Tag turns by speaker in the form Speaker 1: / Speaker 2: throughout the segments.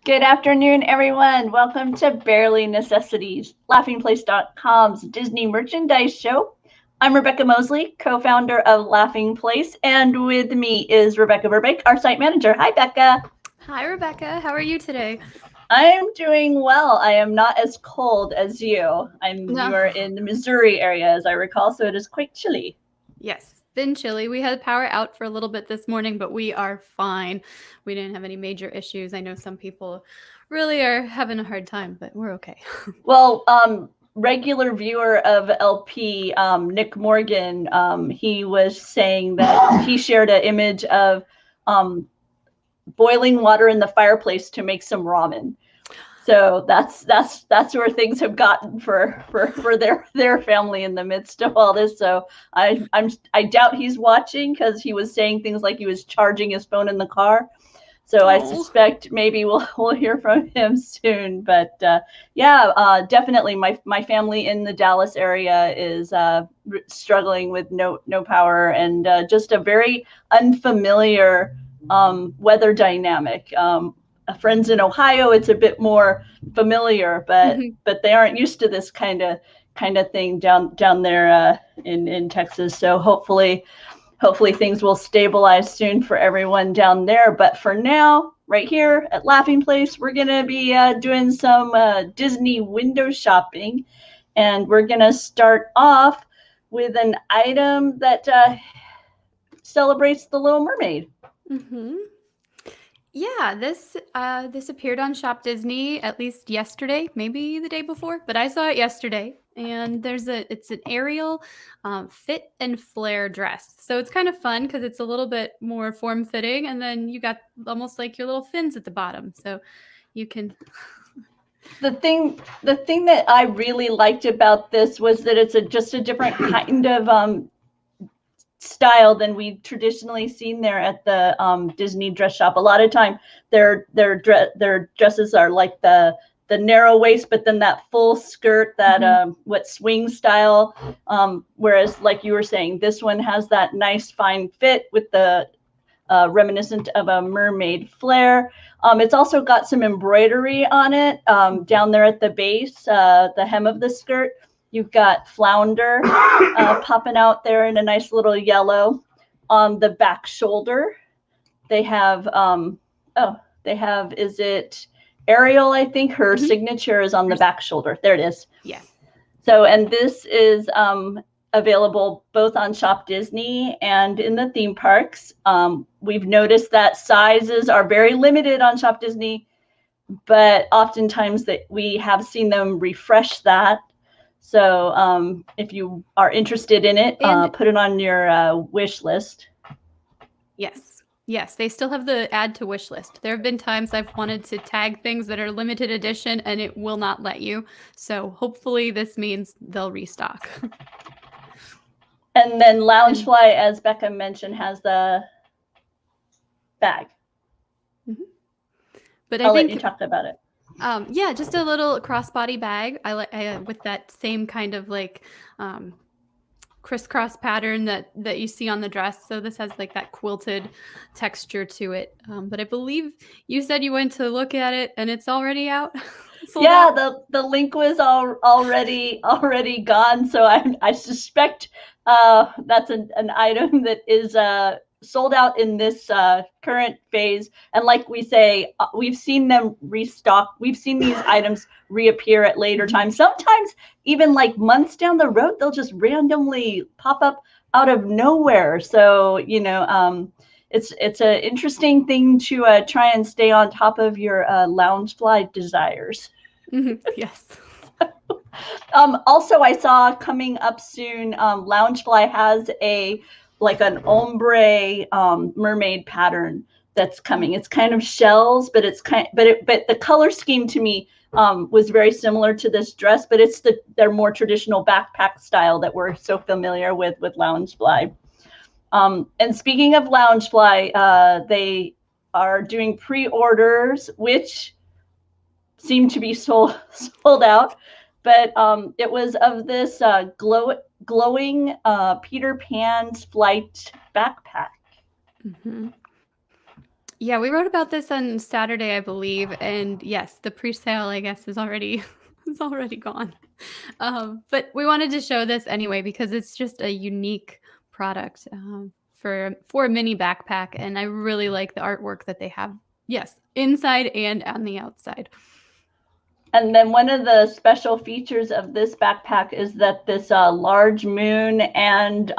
Speaker 1: Good afternoon, everyone. Welcome to Barely Necessities, LaughingPlace.com's Disney merchandise show. I'm Rebekah Mosley, co-founder of Laughing Place, and with me is Rebekah Burbank, our site manager. Hi, Bekah.
Speaker 2: Hi, Rebekah. How are you today?
Speaker 1: I'm doing well. I am not as cold as you. You
Speaker 2: No.
Speaker 1: are in the Missouri area, as I recall, so it is quite chilly.
Speaker 2: Yes, been chilly. We had power out for a little bit this morning, but we are fine. We didn't have any major issues. I know some people really are having a hard time, but we're okay.
Speaker 1: Well, regular viewer of LP, Nick Morgan, he was saying that he shared an image of boiling water in the fireplace to make some ramen. So that's where things have gotten for their family in the midst of all this. So I doubt he's watching, because he was saying things like he was charging his phone in the car. So I suspect maybe we'll hear from him soon. But definitely my family in the Dallas area is struggling with no power, and just a very unfamiliar weather dynamic. Friends in Ohio, it's a bit more familiar, but they aren't used to this kind of thing down there in Texas. So hopefully things will stabilize soon for everyone down there. But for now, right here at Laughing Place, we're going to be doing some Disney window shopping. And we're going to start off with an item that celebrates the Little Mermaid.
Speaker 2: Mm-hmm. Yeah, this appeared on Shop Disney at least yesterday, maybe the day before, but I saw it yesterday. And it's an Ariel fit and flare dress. So it's kind of fun because it's a little bit more form fitting, and then you got almost like your little fins at the bottom, so you can.
Speaker 1: The thing that I really liked about this was that it's just a different kind of style than we've traditionally seen there at the Disney dress shop. A lot of time their dresses are like the narrow waist, but then that full skirt, that what swing style. Whereas, like you were saying, this one has that nice fine fit with the reminiscent of a mermaid flare. It's also got some embroidery on it down there at the base, the hem of the skirt. You've got flounder popping out there in a nice little yellow. On the back shoulder, they have, is it Ariel? I think her signature is on the back shoulder. There it is.
Speaker 2: Yes.
Speaker 1: So, and this is available both on Shop Disney and in the theme parks. We've noticed that sizes are very limited on Shop Disney, but oftentimes that we have seen them refresh that. So if you are interested in it, put it on your wish list.
Speaker 2: Yes, they still have the add to wish list. There have been times I've wanted to tag things that are limited edition and it will not let you. So hopefully this means they'll restock.
Speaker 1: And then Loungefly, as Bekah mentioned, has the bag.
Speaker 2: But
Speaker 1: I'll let you talk about it.
Speaker 2: Yeah, just a little crossbody bag. I like with that same kind of like crisscross pattern that you see on the dress. So this has like that quilted texture to it. But I believe you said you went to look at it and it's already out.
Speaker 1: Yeah, the link was already gone. So I suspect that's an item that is sold out in this current phase. And like we say, we've seen them restock. We've seen these items reappear at later times. Sometimes even like months down the road, they'll just randomly pop up out of nowhere. So, it's an interesting thing to try and stay on top of your Loungefly desires.
Speaker 2: Yes.
Speaker 1: Also, I saw coming up soon, Loungefly has an ombre mermaid pattern that's coming. It's kind of shells, but but the color scheme to me was very similar to this dress, but it's their more traditional backpack style that we're so familiar with Loungefly. And speaking of Loungefly, they are doing pre-orders, which seem to be sold out. But it was of this glowing Peter Pan's flight backpack.
Speaker 2: Yeah, we wrote about this on Saturday, I believe, and yes, the pre-sale, I guess, is already is already gone. But we wanted to show this anyway because it's just a unique product for a mini backpack, and I really like the artwork that they have. Yes, inside and on the outside.
Speaker 1: And then one of the special features of this backpack is that this large moon and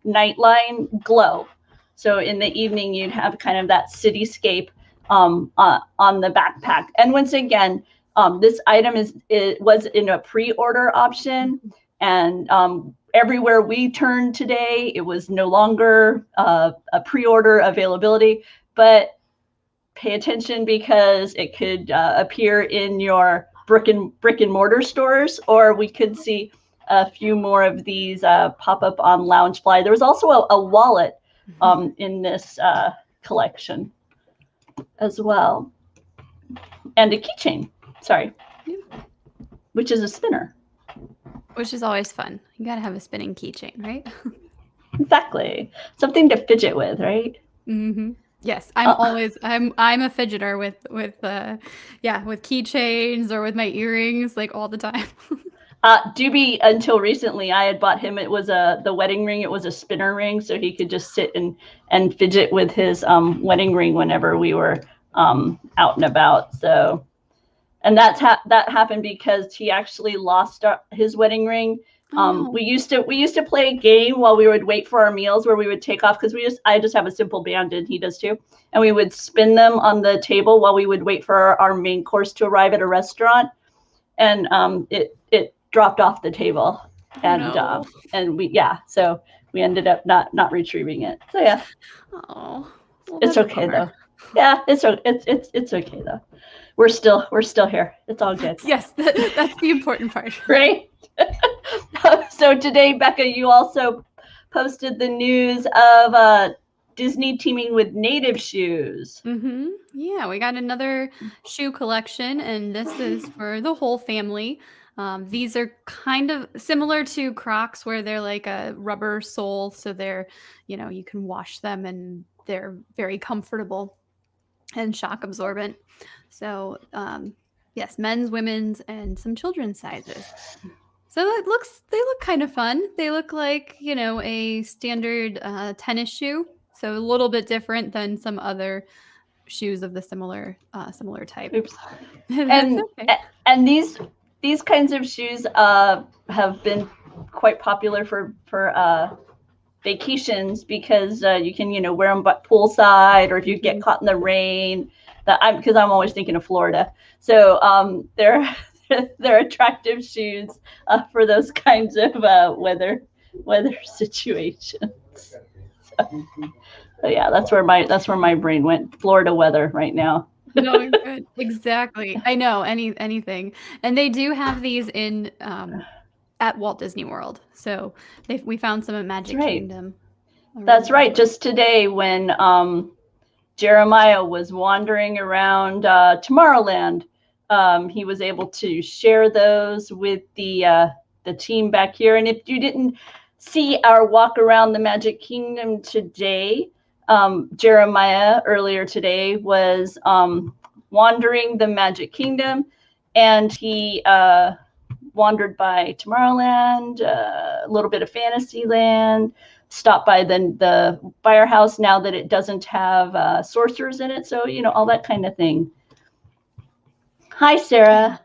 Speaker 1: nightline glow. So in the evening, you'd have kind of that cityscape on the backpack. And once again, this item was in a pre-order option, and everywhere we turned today, it was no longer a pre-order availability, but pay attention because it could appear in your brick and mortar stores, or we could see a few more of these pop up on Loungefly. There was also a wallet in this collection as well, and a keychain. Sorry, which is a spinner.
Speaker 2: Which is always fun. You gotta have a spinning keychain, right?
Speaker 1: Exactly, something to fidget with, right?
Speaker 2: Mm-hmm. Yes, I'm always I'm a fidgeter with keychains or with my earrings, like all the time.
Speaker 1: Doobie, until recently, I had bought him. It was the wedding ring. It was a spinner ring, so he could just sit and fidget with his wedding ring whenever we were out and about. So, and that happened because he actually lost his wedding ring.
Speaker 2: Oh.
Speaker 1: We used to play a game while we would wait for our meals where we would take off, because I just have a simple band and he does too, and we would spin them on the table while we would wait for our main course to arrive at a restaurant, and it dropped off the table, and and so we ended up not retrieving it. So yeah.
Speaker 2: Oh, well,
Speaker 1: it's okay though. Yeah, it's okay though. We're still here. It's all good.
Speaker 2: Yes, that's the important part,
Speaker 1: right? So today, Bekah, you also posted the news of Disney teaming with Native Shoes.
Speaker 2: Mm-hmm. Yeah, we got another shoe collection, and this is for the whole family. These are kind of similar to Crocs, where they're like a rubber sole, so they're, you can wash them, and they're very comfortable and shock absorbent. So yes, men's, women's, and some children's sizes. So they look kind of fun. They look like, a standard tennis shoe. So a little bit different than some other shoes of the similar type.
Speaker 1: Oops. And these kinds of shoes have been quite popular for vacations, because you can wear them poolside, or if you get caught in the rain. Because I'm always thinking of Florida, so they're attractive shoes for those kinds of weather situations. So yeah, that's where my brain went. Florida weather right now.
Speaker 2: No, good. Exactly. I know anything, and they do have these in at Walt Disney World. So we found some at Magic Kingdom.
Speaker 1: That's right. Just today, when Jeremiah was wandering around Tomorrowland, he was able to share those with the team back here. And if you didn't see our walk around the Magic Kingdom today, Jeremiah earlier today was wandering the Magic Kingdom, and he wandered by Tomorrowland, a little bit of Fantasyland, stopped by the firehouse now that it doesn't have sorcerers in it, so all that kind of thing. Hi, Sarah.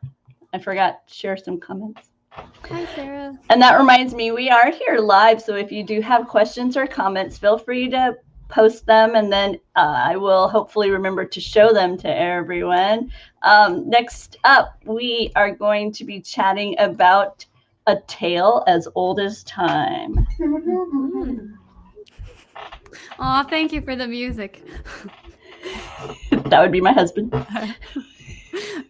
Speaker 1: I forgot to share some comments.
Speaker 2: Hi, Sarah.
Speaker 1: And that reminds me, we are here live, so if you do have questions or comments, feel free to post them, and then I will hopefully remember to show them to everyone. Next up, we are going to be chatting about a tale as old as time.
Speaker 2: Aw, thank you for the music.
Speaker 1: That would be my husband.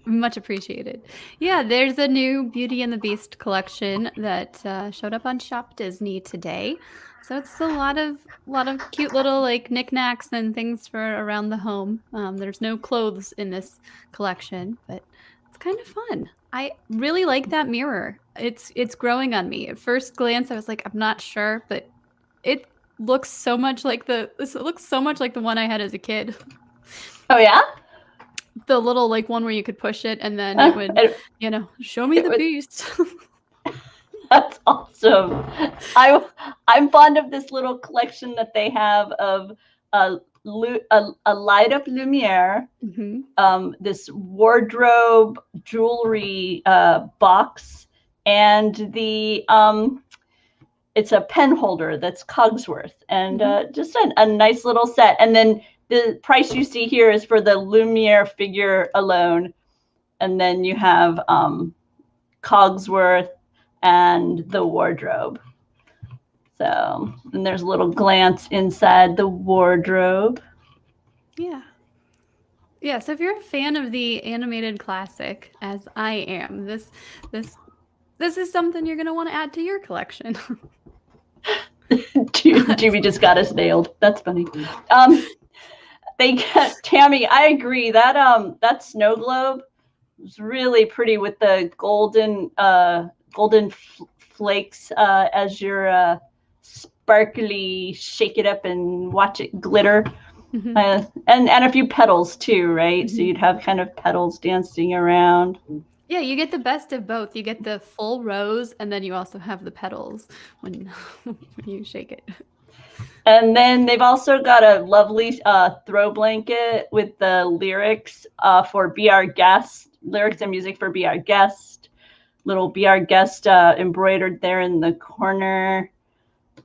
Speaker 2: Much appreciated. Yeah, there's a new Beauty and the Beast collection that showed up on Shop Disney today. So it's a lot of cute little like knickknacks and things for around the home. There's no clothes in this collection, but it's kind of fun. I really like that mirror. It's growing on me. At first glance, I was like, I'm not sure, but it looks so much like the one I had as a kid.
Speaker 1: Oh yeah.
Speaker 2: The little like one where you could push it and then it would, show me
Speaker 1: it
Speaker 2: the
Speaker 1: would-
Speaker 2: beast.
Speaker 1: That's awesome. I'm fond of this little collection that they have of a light of lumiere, this wardrobe jewelry box, and the it's a pen holder that's Cogsworth, and just a nice little set. And then the price you see here is for the Lumiere figure alone, and then you have Cogsworth and the wardrobe. So, and there's a little glance inside the wardrobe.
Speaker 2: Yeah, so if you're a fan of the animated classic, as I am, this is something you're going to want to add to your collection.
Speaker 1: Jimmy just got us nailed. That's funny. Tammy, I agree that snow globe is really pretty with the golden flakes as you're sparkly, shake it up and watch it glitter. And a few petals too, right? So you'd have kind of petals dancing around.
Speaker 2: Yeah, you get the best of both. You get the full rose, and then you also have the petals when you shake it.
Speaker 1: And then they've also got a lovely throw blanket with the lyrics for Be Our Guest, lyrics and music for Be Our Guest. Little Be Our Guest embroidered there in the corner.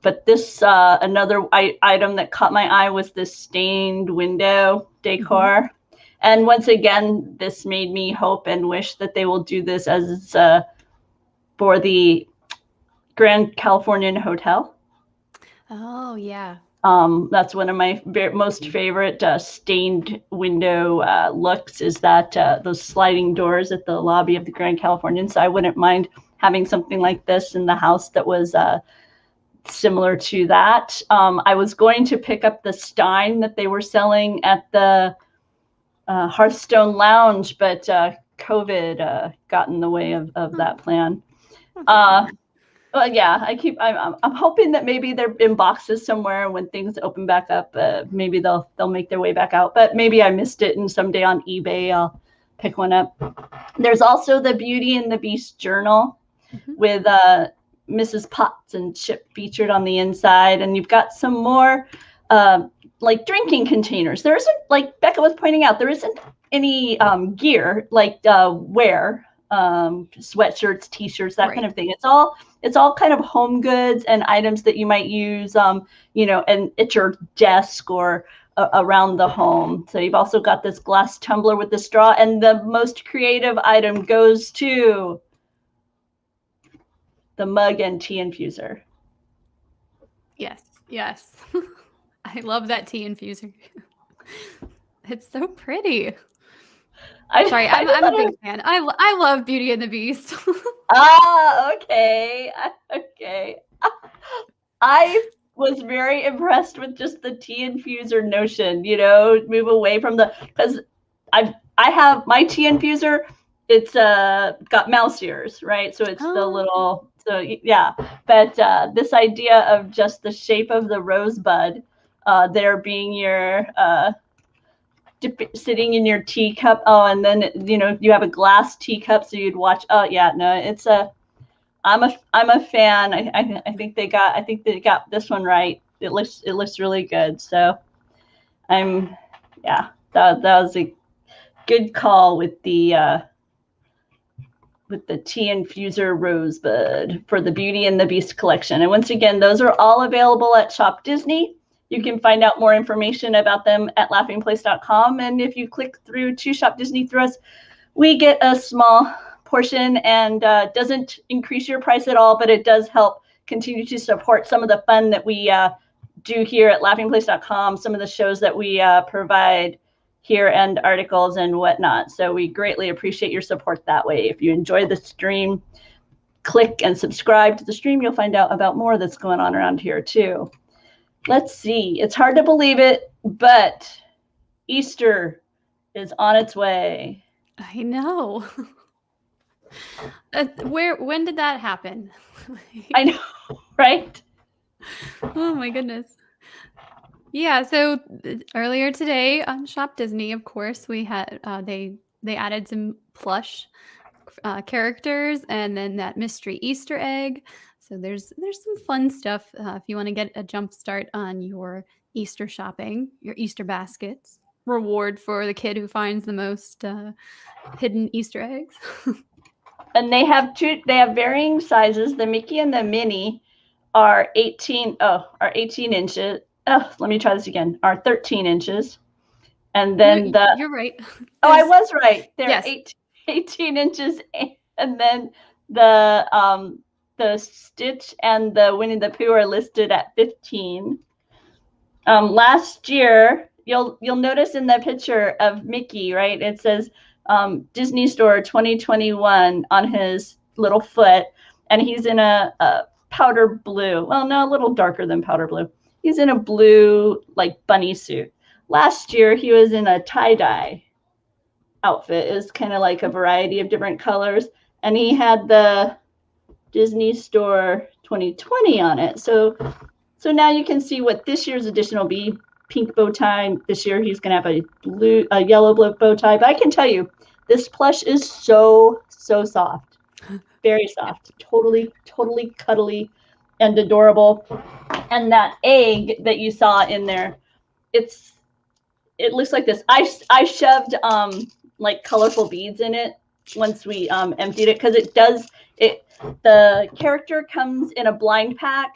Speaker 1: But this another item that caught my eye was this stained window decor. And once again, this made me hope and wish that they will do this as for the Grand Californian Hotel.
Speaker 2: Oh, yeah.
Speaker 1: That's one of my most favorite stained window looks, is that those sliding doors at the lobby of the Grand Californian. So I wouldn't mind having something like this in the house that was similar to that. I was going to pick up the Stein that they were selling at the Hearthstone Lounge, but COVID got in the way of that plan. Well, yeah, I'm hoping that maybe they're in boxes somewhere. When things open back up, maybe they'll make their way back out. But maybe I missed it, and someday on eBay I'll pick one up. There's also the Beauty and the Beast journal with Mrs. Potts and Chip featured on the inside, and you've got some more like drinking containers. There isn't, like Bekah was pointing out, there isn't any gear like wear, sweatshirts, t-shirts, that kind of thing. It's all kind of home goods and items that you might use, and at your desk or around the home. So you've also got this glass tumbler with the straw, and the most creative item goes to the mug and tea infuser.
Speaker 2: Yes. I love that tea infuser. It's so pretty. I'm a big fan. I love Beauty and the Beast.
Speaker 1: Okay. I was very impressed with just the tea infuser notion, move away from because I have my tea infuser, it's got mouse ears, right? So it's the little, so yeah. But this idea of just the shape of the rosebud, there being your sitting in your teacup. Oh, and then you have a glass teacup, so you'd watch. Oh yeah, no, it's I'm a fan. I think they got this one right. It looks really good. So that was a good call with the tea infuser rosebud for the Beauty and the Beast collection. And once again, those are all available at Shop Disney. You can find out more information about them at laughingplace.com. And if you click through to Shop Disney through us, we get a small portion, and doesn't increase your price at all, but it does help continue to support some of the fun that we do here at laughingplace.com, some of the shows that we provide here and articles and whatnot. So we greatly appreciate your support that way. If you enjoy the stream, click and subscribe to the stream. You'll find out about more that's going on around here too. Let's see. It's hard to believe it, but Easter is on its way.
Speaker 2: I know. When did that happen?
Speaker 1: I know, right?
Speaker 2: Oh my goodness. Yeah, so earlier today on Shop Disney, of course, we had they added some plush characters and then that mystery Easter egg. So there's some fun stuff if you want to get a jump start on your Easter shopping, your Easter baskets. Reward for the kid who finds the most hidden Easter eggs.
Speaker 1: And they have varying sizes. The Mickey and the Minnie are 18 inches. Oh, let me try this again. Are 13 inches. And then
Speaker 2: you're right.
Speaker 1: I was right. They're
Speaker 2: yes.
Speaker 1: 18 inches. And then the Stitch and the Winnie the Pooh are listed at 15. Last year, you'll notice in the picture of Mickey, right? It says Disney Store 2021 on his little foot, and he's in a powder blue. Well, no, a little darker than powder blue. He's in a blue like bunny suit. Last year, he was in a tie-dye outfit. It was kind of like a variety of different colors, and he had the Disney Store 2020 on it. So now you can see what this year's edition will be. Pink bow tie. This year he's going to have a yellow bow tie. But I can tell you, this plush is so soft, very soft, totally cuddly and adorable. And that egg that you saw in there, it looks like this. I shoved like colorful beads in it once we emptied it, because the character comes in a blind pack.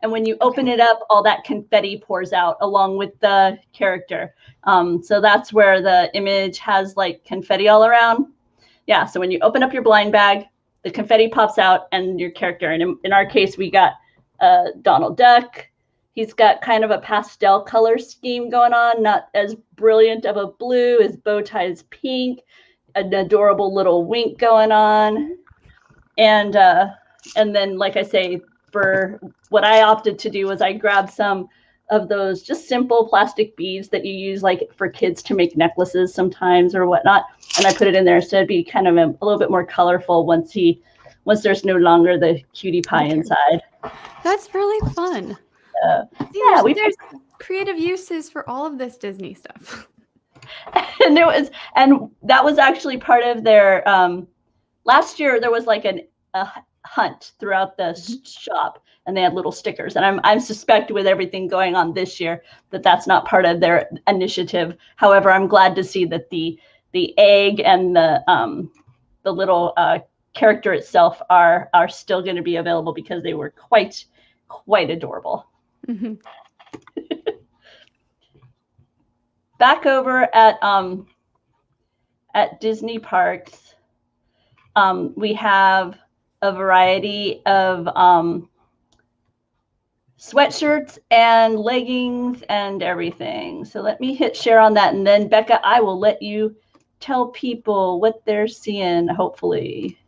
Speaker 1: And when you open it up, all that confetti pours out along with the character. So that's where the image has like confetti all around. Yeah, so when you open up your blind bag, the confetti pops out and your character. And in our case, we got Donald Duck. He's got kind of a pastel color scheme going on, not as brilliant of a blue. His bow tie is pink, an adorable little wink going on. And then, like I say, for what I opted to do was I grabbed some of those just simple plastic beads that you use like for kids to make necklaces sometimes or whatnot, and I put it in there so it'd be kind of a little bit more colorful once there's no longer the cutie pie inside.
Speaker 2: That's really fun. There's creative uses for all of this Disney stuff.
Speaker 1: And that was actually part of their last year. There was like a hunt throughout the shop, and they had little stickers, and I'm suspect with everything going on this year that's not part of their initiative. However, I'm glad to see that the egg and the little character itself are still going to be available, because they were quite adorable. Mm-hmm. Back over at Disney parks, we have a variety of sweatshirts and leggings and everything. So let me hit share on that, and then Bekah, I will let you tell people what they're seeing, hopefully.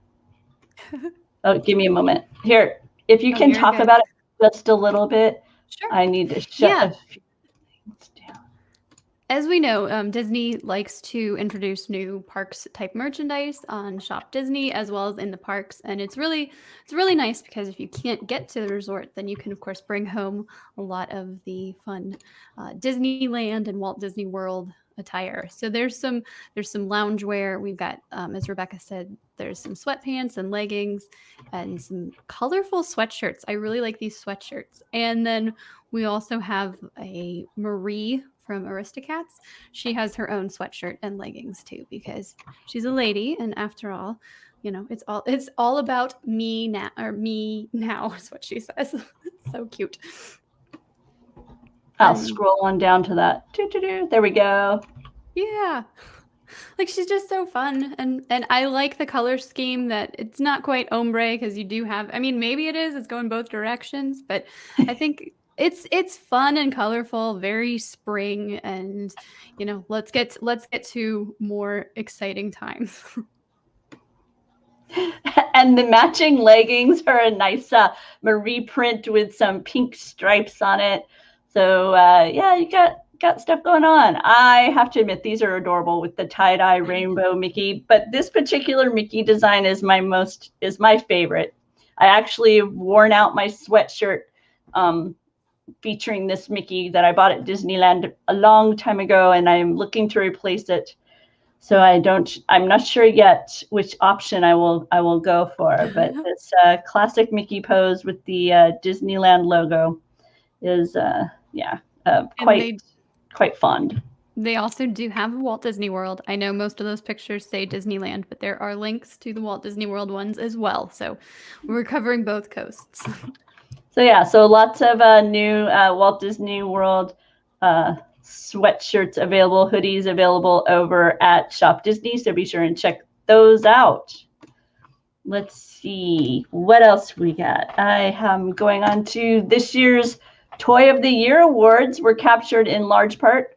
Speaker 1: Oh, give me a moment. Here, if you can talk about it just a little bit. Sure. I need to shut a few things down.
Speaker 2: As we know, Disney likes to introduce new parks type merchandise on Shop Disney as well as in the parks, and it's really nice, because if you can't get to the resort, then you can of course bring home a lot of the fun Disneyland and Walt Disney World attire. So there's some loungewear. We've got, as Rebekah said, there's some sweatpants and leggings and some colorful sweatshirts. I really like these sweatshirts. And then we also have a Marie from Aristocats. She has her own sweatshirt and leggings too, because she's a lady, and after all, it's all about me now, is what she says. It's so cute.
Speaker 1: I'll scroll on down to that. There we go.
Speaker 2: Yeah. Like, she's just so fun, and I like the color scheme that it's not quite ombre, because you do have, I mean, maybe it's going both directions, but I think it's fun and colorful, very spring, and let's get to more exciting times.
Speaker 1: And the matching leggings are a nice Marie print with some pink stripes on it. So you got stuff going on. I have to admit, these are adorable with the tie-dye rainbow Mickey, but this particular Mickey design is my favorite. I actually have worn out my sweatshirt featuring this Mickey that I bought at Disneyland a long time ago, and I'm looking to replace it. So I'm not sure yet which option I will go for, but this classic Mickey pose with the Disneyland logo is quite fond.
Speaker 2: They also do have Walt Disney World. I know most of those pictures say Disneyland, but there are links to the Walt Disney World ones as well. So we're covering both coasts.
Speaker 1: So lots of new Walt Disney World sweatshirts available, hoodies available over at Shop Disney. So be sure and check those out. Let's see what else we got. I am going on to this year's Toy of the Year awards. Were captured in large part.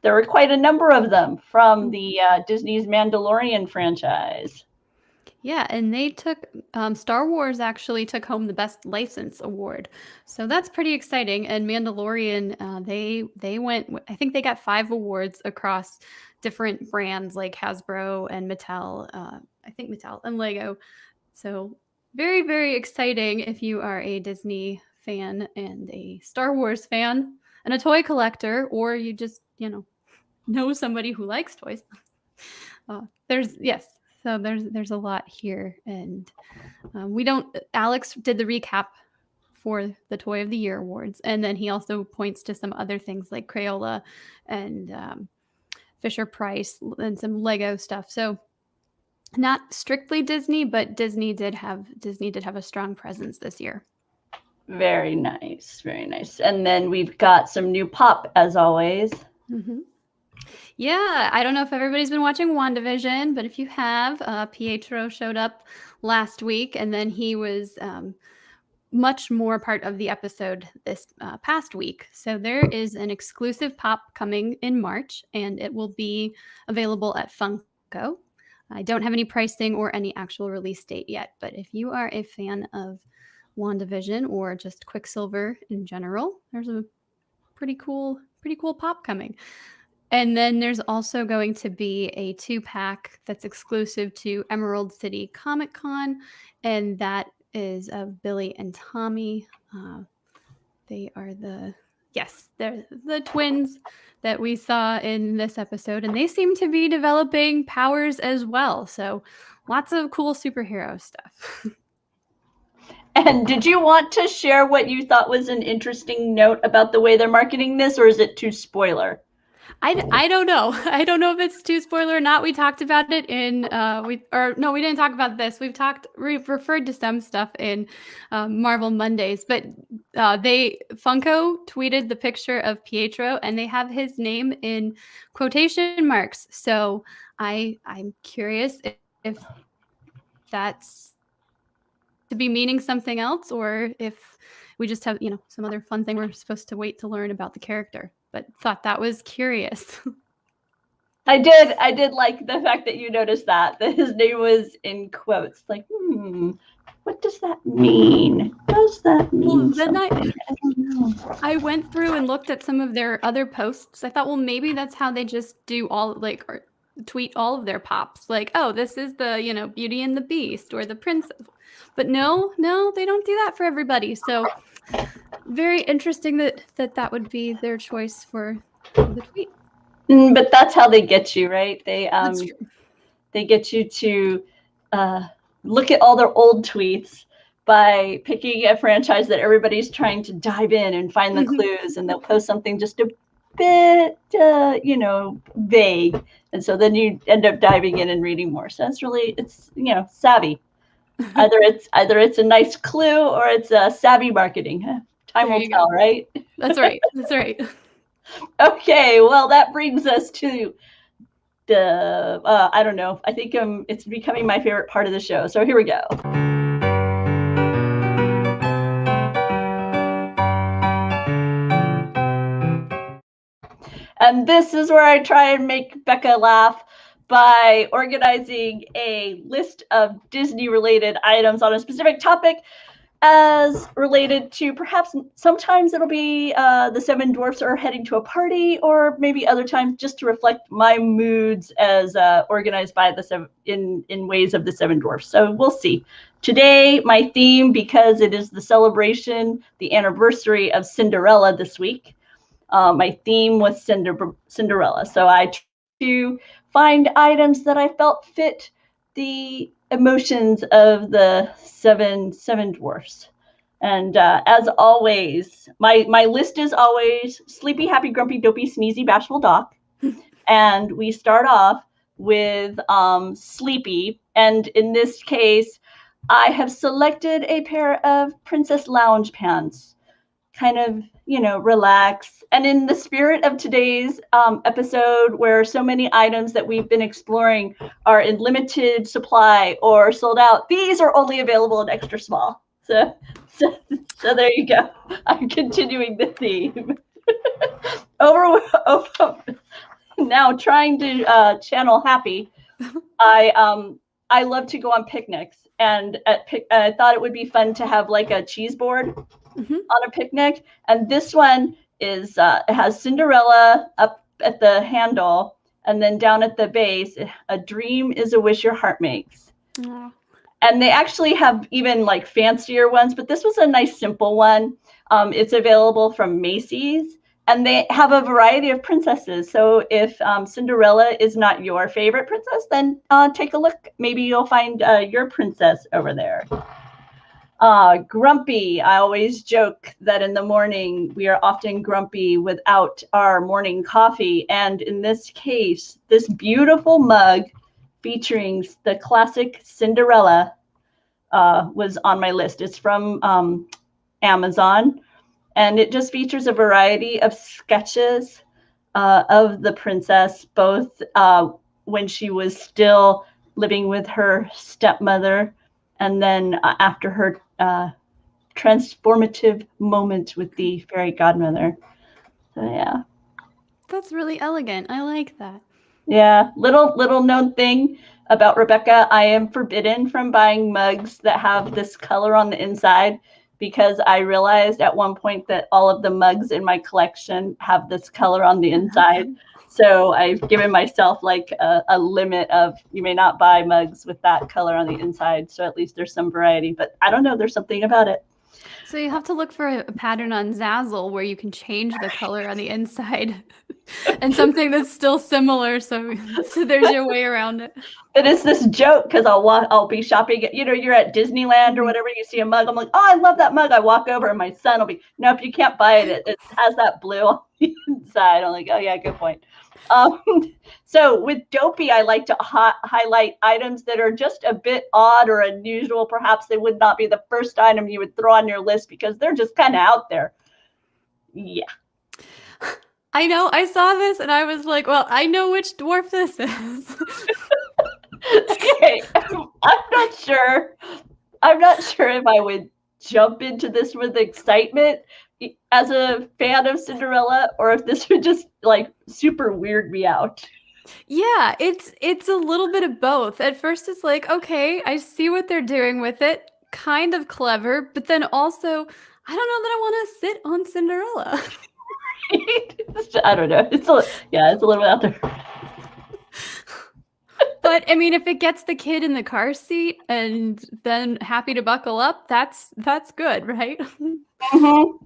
Speaker 1: There were quite a number of them from the Disney's Mandalorian franchise.
Speaker 2: Yeah, and they took Star Wars actually took home the Best License award, so that's pretty exciting. And Mandalorian, they went. I think they got 5 awards across different brands like Hasbro and Mattel. I think Mattel and Lego. So very, very exciting if you are a Disney fan and a Star Wars fan and a toy collector, or you just know somebody who likes toys. So there's a lot here, and Alex did the recap for the Toy of the Year awards, and then he also points to some other things like Crayola and Fisher Price and some Lego stuff. So not strictly Disney, but Disney did have a strong presence this year.
Speaker 1: Very nice, very nice. And then we've got some new pop as always.
Speaker 2: Mm-hmm. Yeah, I don't know if everybody's been watching WandaVision, but if you have, Pietro showed up last week, and then he was much more part of the episode this past week. So there is an exclusive pop coming in March, and it will be available at Funko. I don't have any pricing or any actual release date yet, but if you are a fan of WandaVision or just Quicksilver in general, there's a pretty cool pop coming. And then there's also going to be a 2-pack that's exclusive to Emerald City Comic Con, and that is of Billy and Tommy. They're the twins that we saw in this episode, and they seem to be developing powers as well. So lots of cool superhero stuff.
Speaker 1: And did you want to share what you thought was an interesting note about the way they're marketing this, or is it too spoiler?
Speaker 2: I don't know. I don't know if it's too spoiler or not. We talked about it in we didn't talk about this. We've referred to some stuff in Marvel Mondays, but Funko tweeted the picture of Pietro, and they have his name in quotation marks. So I'm curious if that's to be meaning something else, or if we just have some other fun thing we're supposed to wait to learn about the character. But thought that was curious.
Speaker 1: I did like the fact that you noticed that his name was in quotes. Like, what does that mean? Does that mean something? I don't know.
Speaker 2: I went through and looked at some of their other posts. I thought, well, maybe that's how they just do or tweet all of their pops. Like, oh, this is the, Beauty and the Beast or the Princess. But no, they don't do that for everybody. So very interesting that would be their choice for the tweet.
Speaker 1: But that's how they get you, right? They get you to look at all their old tweets by picking a franchise that everybody's trying to dive in and find the clues, and they'll post something just a bit vague, and so then you end up diving in and reading more. So it's savvy. Either it's a nice clue or it's a savvy marketing. Time will tell, right?
Speaker 2: That's right.
Speaker 1: Okay, well, that brings us to the I don't know. I think it's becoming my favorite part of the show. So here we go. And this is where I try and make Bekah laugh by organizing a list of Disney-related items on a specific topic as related to perhaps sometimes it'll be the seven dwarfs are heading to a party, or maybe other times just to reflect my moods as organized by the seven in ways of the seven dwarfs. So we'll see. Today, my theme, because it is the celebration, the anniversary of Cinderella this week, my theme was Cinderella. So I to find items that I felt fit the emotions of the seven dwarfs. And as always, my list is always sleepy, happy, grumpy, dopey, sneezy, bashful, doc. And we start off with sleepy. And in this case, I have selected a pair of princess lounge pants. Kind of, relax. And in the spirit of today's episode, where so many items that we've been exploring are in limited supply or sold out, these are only available in extra small. So there you go. I'm continuing the theme. over now, trying to channel happy. I love to go on picnics, and I thought it would be fun to have like a cheese board on a picnic. And this one is it has Cinderella up at the handle, and then down at the base, a dream is a wish your heart makes. Aww. And they actually have even like fancier ones, but this was a nice simple one. It's available from Macy's, and they have a variety of princesses. So if Cinderella is not your favorite princess, then take a look. Maybe you'll find your princess over there. Grumpy. I always joke that in the morning we are often grumpy without our morning coffee. And in this case, this beautiful mug featuring the classic Cinderella was on my list. It's from Amazon, and it just features a variety of sketches of the princess, both when she was still living with her stepmother, and then after her transformative moment with the fairy godmother. So yeah.
Speaker 2: That's really elegant. I like that.
Speaker 1: Yeah, little known thing about Rebekah, I am forbidden from buying mugs that have this color on the inside, because I realized at one point that all of the mugs in my collection have this color on the inside. So I've given myself like a limit of, you may not buy mugs with that color on the inside. So at least there's some variety, but I don't know, there's something about it.
Speaker 2: So you have to look for a pattern on Zazzle where you can change the color on the inside and something that's still similar. So there's your way around it.
Speaker 1: It is this joke, because I'll be shopping, you're at Disneyland or whatever, you see a mug, I'm like, oh, I love that mug. I walk over and my son will be, nope, you can't buy it. It has that blue on the inside. I'm like, oh yeah, good point. So with Dopey, I like to highlight items that are just a bit odd or unusual. Perhaps they would not be the first item you would throw on your list because they're just kind of out there. Yeah.
Speaker 2: I know. I saw this and I was like, well, I know which dwarf this is.
Speaker 1: Okay. I'm not sure if I would jump into this with excitement as a fan of Cinderella, or if this would just like super weird me out.
Speaker 2: Yeah, it's a little bit of both. At first it's like, okay, I see what they're doing with it. Kind of clever, but then also, I don't know that I want to sit on Cinderella.
Speaker 1: I don't know. It's a little bit out there.
Speaker 2: But I mean, if it gets the kid in the car seat and then happy to buckle up, that's good, right?
Speaker 1: Mm-hmm.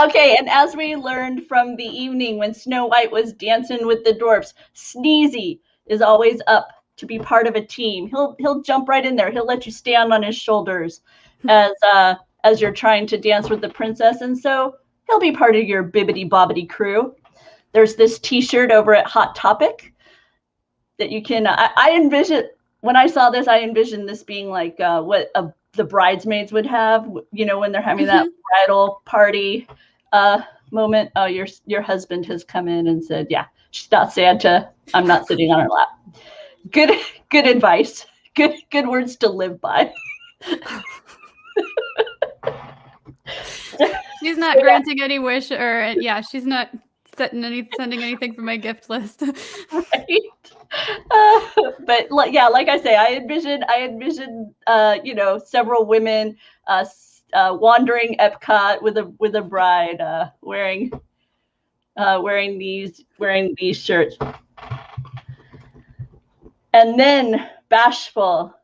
Speaker 1: Okay, and as we learned from the evening when Snow White was dancing with the dwarfs, Sneezy is always up to be part of a team. He'll jump right in there. He'll let you stand on his shoulders as you're trying to dance with the princess, and so he'll be part of your bibbity bobbity crew. There's this T-shirt over at Hot Topic that you can. I envision, when I saw this, I envisioned this being like what the bridesmaids would have, when they're having that bridal party moment. Oh, your husband has come in and said, yeah, she's not Santa. I'm not sitting on her lap. Good advice. Good words to live by.
Speaker 2: She's not granting any wish, or she's not sending anything from my gift list.
Speaker 1: Right. But yeah, like I say, I envision, several women wandering Epcot with a bride, wearing these shirts. And then Bashful.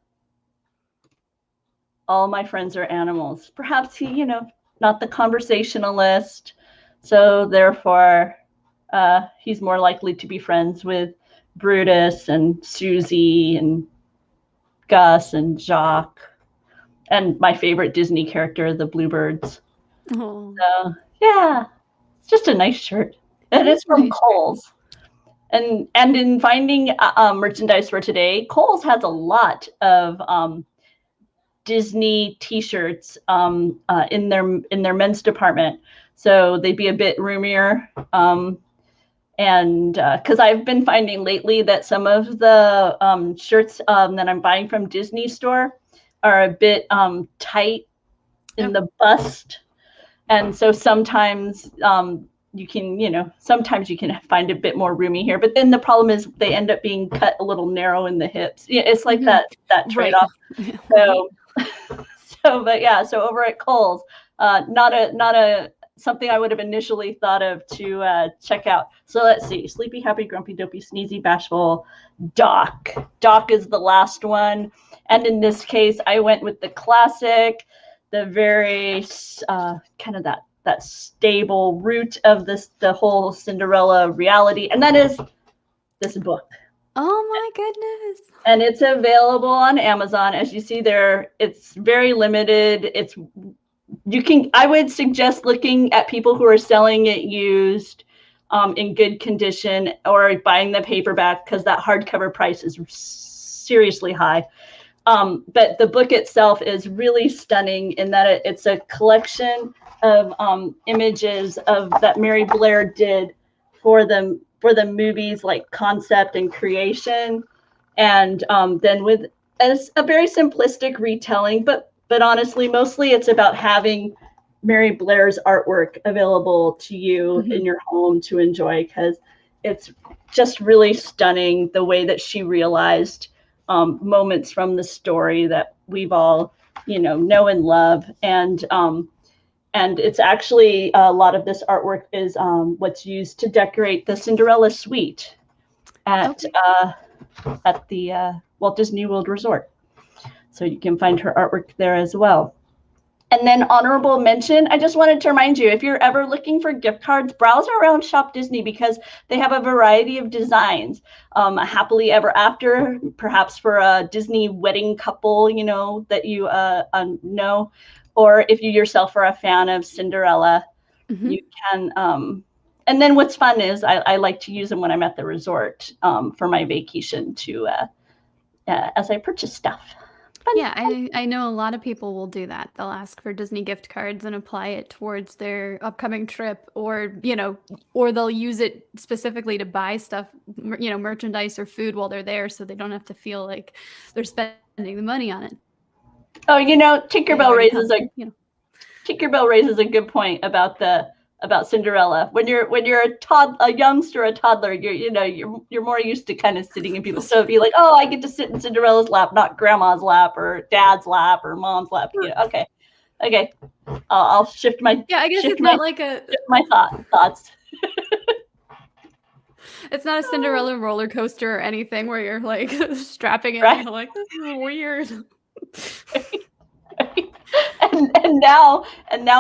Speaker 1: All my friends are animals. Perhaps he, not the conversationalist, so therefore he's more likely to be friends with Brutus and Susie and Gus and Jacques and my favorite Disney character, the Bluebirds.
Speaker 2: Oh.
Speaker 1: So yeah, it's just a nice shirt, and it's from Kohl's. And in finding merchandise for today, Kohl's has a lot of Disney T-shirts in their men's department, so they'd be a bit roomier. And because I've been finding lately that some of the shirts that I'm buying from Disney Store are a bit tight in the bust, and so sometimes you can find a bit more roomy here. But then the problem is they end up being cut a little narrow in the hips. Yeah, it's like that trade-off. Right. So over at Kohl's, not a something I would have initially thought of to check out. So let's see: Sleepy, Happy, Grumpy, Dopey, Sneezy, Bashful, Doc. Doc is the last one, and in this case, I went with the classic, the very kind of that stable root of the whole Cinderella reality, and that is this book.
Speaker 2: Oh my goodness.
Speaker 1: And it's available on Amazon. As you see there, it's very limited. I would suggest looking at people who are selling it used in good condition, or buying the paperback, because that hardcover price is seriously high. But the book itself is really stunning in that it's a collection of images that Mary Blair did for the movies, like concept and creation, and then with a very simplistic retelling, but honestly, mostly it's about having Mary Blair's artwork available to you in your home to enjoy, because it's just really stunning the way that she realized moments from the story that we've all know and love. And it's actually, a lot of this artwork is what's used to decorate the Cinderella suite at the Walt Disney World Resort. So you can find her artwork there as well. And then honorable mention, I just wanted to remind you, if you're ever looking for gift cards, browse around Shop Disney, because they have a variety of designs. A happily ever after, perhaps for a Disney wedding couple, that you know. Or if you yourself are a fan of Cinderella, you can. And then what's fun is I like to use them when I'm at the resort for my vacation as I purchase stuff.
Speaker 2: Yeah, I know a lot of people will do that. They'll ask for Disney gift cards and apply it towards their upcoming trip, or they'll use it specifically to buy stuff, merchandise or food while they're there, so they don't have to feel like they're spending the money on it.
Speaker 1: Oh, Tinkerbell raises a good point about Cinderella. When you're a youngster, a toddler, you're more used to kind of sitting in people. So if you're like, oh, I get to sit in Cinderella's lap, not grandma's lap or dad's lap or mom's lap. Okay. I'll shift my.
Speaker 2: Yeah, I guess it's not like
Speaker 1: my thoughts.
Speaker 2: It's not a Cinderella roller coaster or anything where you're like strapping it. Right. And you're like, this is weird.
Speaker 1: And now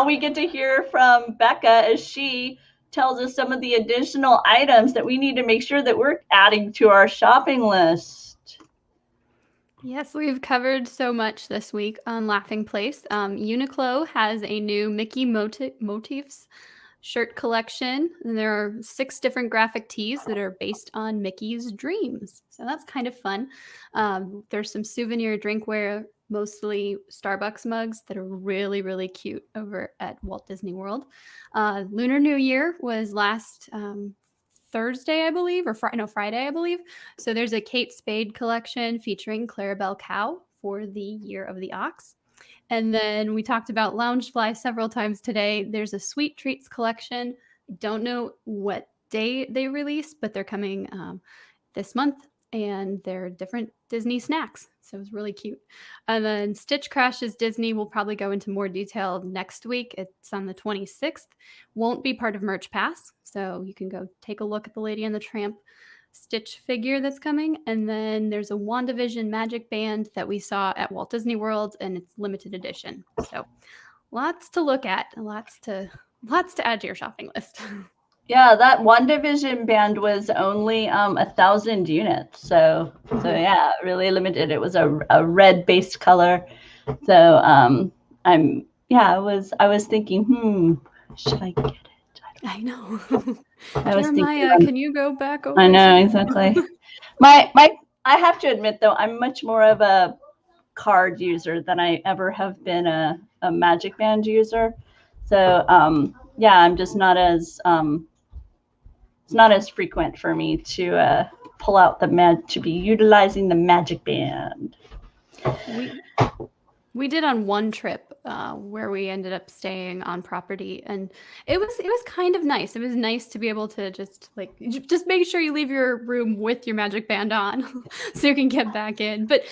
Speaker 1: we get to hear from Bekah as she tells us some of the additional items that we need to make sure that we're adding to our shopping list.
Speaker 2: Yes, we've covered so much this week on Laughing Place. Uniqlo has a new Mickey motifs shirt collection, and there are 6 different graphic tees that are based on Mickey's dreams. So that's kind of fun. There's some souvenir drinkware, mostly Starbucks mugs, that are really, really cute over at Walt Disney World. Lunar New Year was last Thursday, I believe, or Friday, I believe. So there's a Kate Spade collection featuring Clarabelle Cow for the Year of the Ox. And then we talked about Loungefly several times today. There's a Sweet Treats collection. I don't know what day they release, but they're coming this month, and they're different Disney snacks. So it's really cute. And then Stitch Crashes Disney will probably go into more detail next week. It's on the 26th. Won't be part of Merch Pass, so you can go take a look at the Lady and the Tramp Stitch figure that's coming. And then there's a WandaVision Magic Band that we saw at Walt Disney World, and it's limited edition. So lots to look at, lots to add to your shopping list.
Speaker 1: Yeah, that WandaVision band was only 1,000 units. So yeah, really limited. It was a red based color. So I was thinking, should I get it?
Speaker 2: I know.
Speaker 1: I was
Speaker 2: Jeremiah,
Speaker 1: thinking,
Speaker 2: can you go back over?
Speaker 1: I know, exactly. I have to admit though, I'm much more of a card user than I ever have been a Magic Band user. So yeah, I'm just not as it's not as frequent for me to pull out to be utilizing the Magic Band.
Speaker 2: We did on one trip where we ended up staying on property, and it was kind of nice. It was nice to be able to just make sure you leave your room with your Magic Band on so you can get back in. But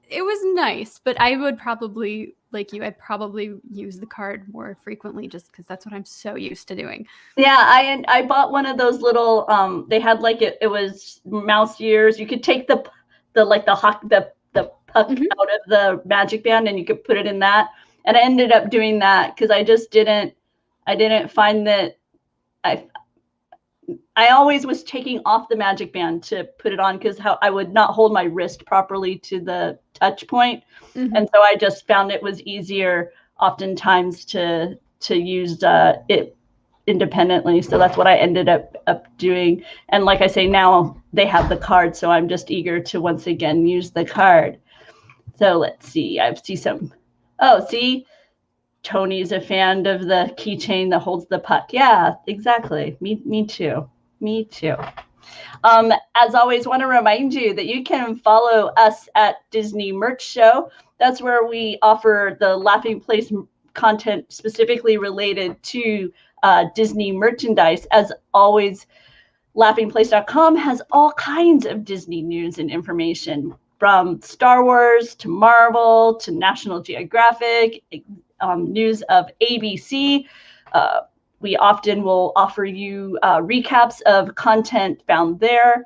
Speaker 2: it was nice, but I would probably, like you, I'd probably use the card more frequently just because that's what I'm so used to doing.
Speaker 1: Yeah, I bought one of those little they had like it was mouse ears. You could take the puck out of the Magic Band and you could put it in that. And I ended up doing that because I didn't find that I always was taking off the Magic Band to put it on because how I would not hold my wrist properly to the touch point. And so I just found it was easier oftentimes to use it independently. So that's what I ended up doing. And like I say, now they have the card, so I'm just eager to once again use the card. So let's see. I see some. Oh, see, Tony's a fan of the keychain that holds the puck. Yeah, exactly. Me too. Me too. As always, want to remind you that you can follow us at Disney Merch Show. That's where we offer the Laughing Place content specifically related to Disney merchandise. As always, laughingplace.com has all kinds of Disney news and information, from Star Wars to Marvel to National Geographic, news of ABC. We often will offer you recaps of content found there.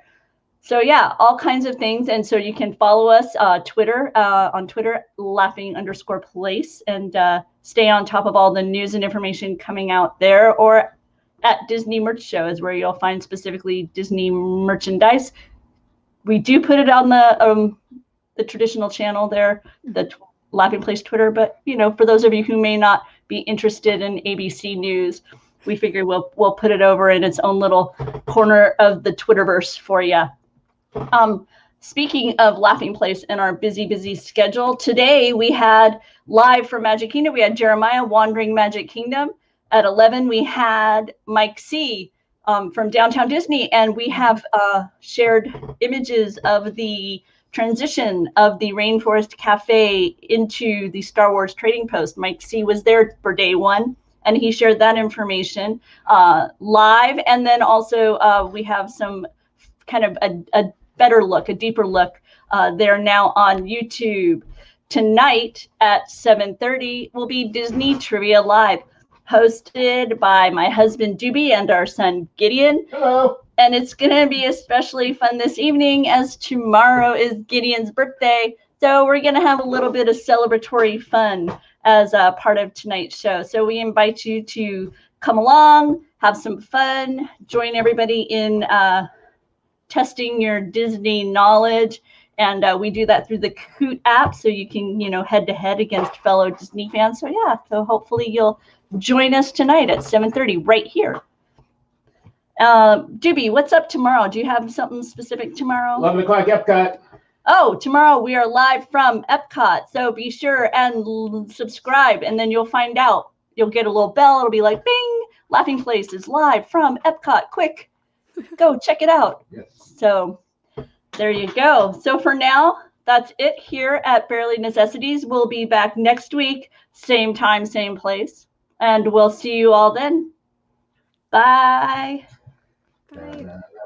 Speaker 1: So yeah, all kinds of things. And so you can follow us on Twitter, laughing_place, and stay on top of all the news and information coming out there, or at Disney Merch Show is where you'll find specifically Disney merchandise. We do put it on the traditional channel there, the Laughing Place Twitter. But for those of you who may not be interested in ABC news, we figure we'll put it over in its own little corner of the Twitterverse for you. Speaking of Laughing Place and our busy schedule, today we had live from Magic Kingdom. We had Jeremiah Wandering Magic Kingdom. At 11, we had Mike C. From Downtown Disney, and we have shared images of the transition of the Rainforest Cafe into the Star Wars Trading Post. Mike C. was there for day one, and he shared that information live. And then also we have some kind of a better look, a deeper look. They're now on YouTube. Tonight at 7:30 will be Disney Trivia Live, hosted by my husband Doobie and our son Gideon.
Speaker 3: Hello.
Speaker 1: And it's going to be especially fun this evening, as tomorrow is Gideon's birthday. So we're going to have a little bit of celebratory fun as a part of tonight's show. So we invite you to come along, have some fun, join everybody in testing your Disney knowledge. And we do that through the Kahoot app, so you can, head to head against fellow Disney fans. So yeah, so hopefully you'll join us tonight at 7:30 right here. Doobie, what's up tomorrow? Do you have something specific tomorrow?
Speaker 3: 11 o'clock, Epcot.
Speaker 1: Oh, tomorrow we are live from Epcot. So be sure and subscribe, and then you'll find out. You'll get a little bell. It'll be like, bing, Laughing Place is live from Epcot. Quick, go check it out.
Speaker 3: Yes.
Speaker 1: So there you go. So for now, that's it here at Barely Necessities. We'll be back next week, same time, same place. And we'll see you all then. Bye.
Speaker 2: Bye.